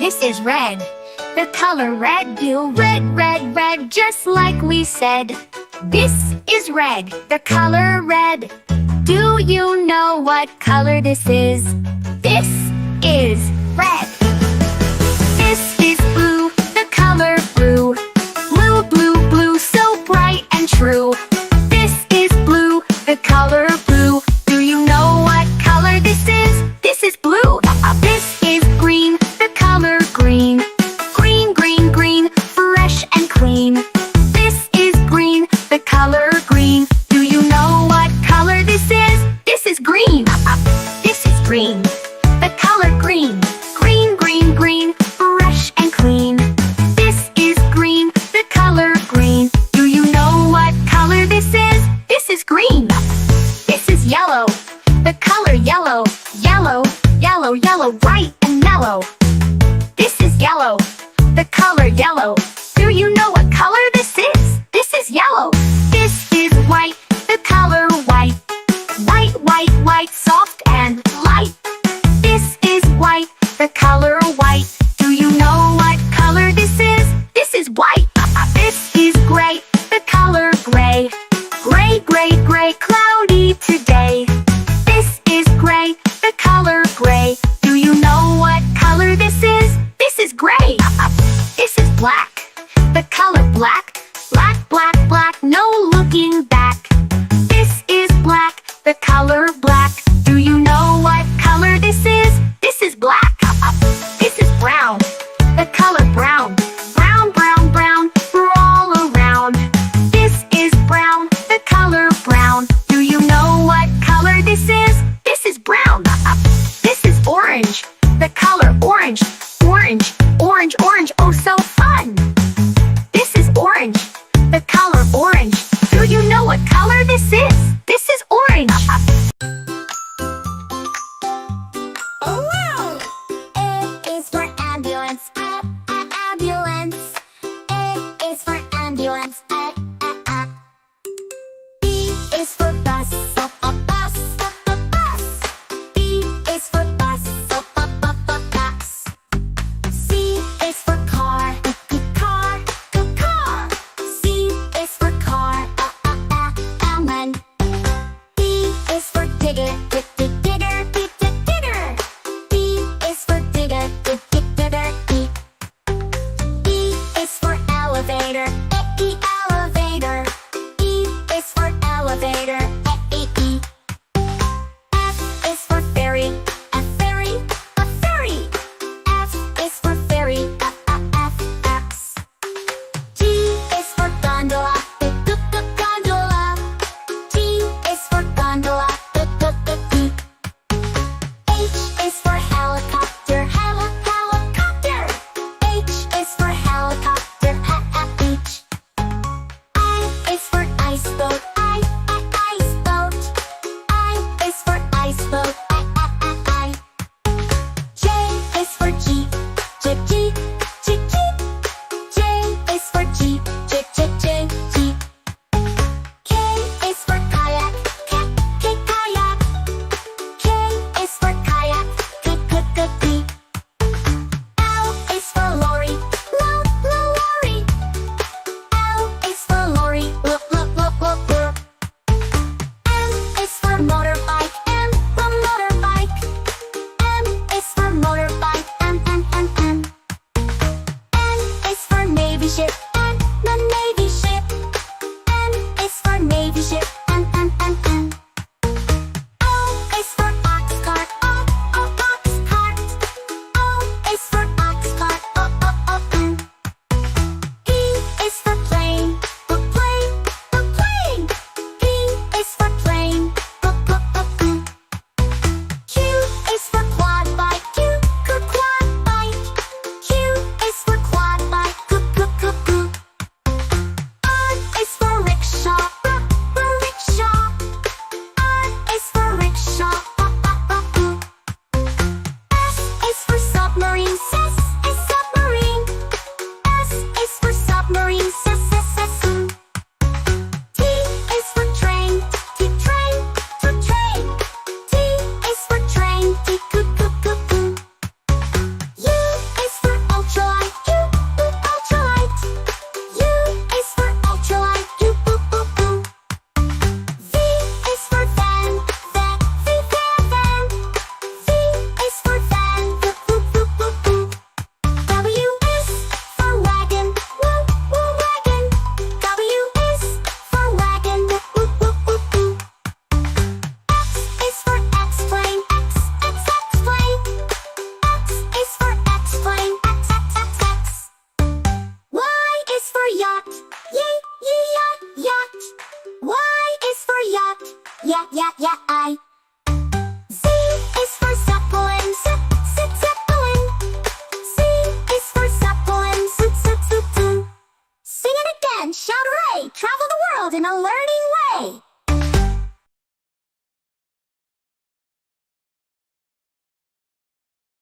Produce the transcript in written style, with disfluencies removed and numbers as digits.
This is red. The color red. Do red, red, red, just like we said. This is red. The color red. Do you know what color this is? This is red. This is blue. The color blue. Blue, blue, blue, so bright and true. This is blue. The color blue. Do you know what color this is? This is blue. This is green. The color green. Green, green, green, fresh and clean. This is green. The color green. Do you know what color this is? This is green. This is green. The color green. Green, green, green, fresh and clean. This is green. The color green. Do you know what color this is? This is green. This is yellow. The color yellow. Yellow, yellow, yellow, bright and mellow. This is yellow. The color yellow. Do you know what color this is? This is yellow. This is white. The color white. White, white, white, soft and light. This is white. The color white. Do you know what color this is? This is white. This is gray. The color gray. Gray, gray, gray, cloudy today. This is gray. The color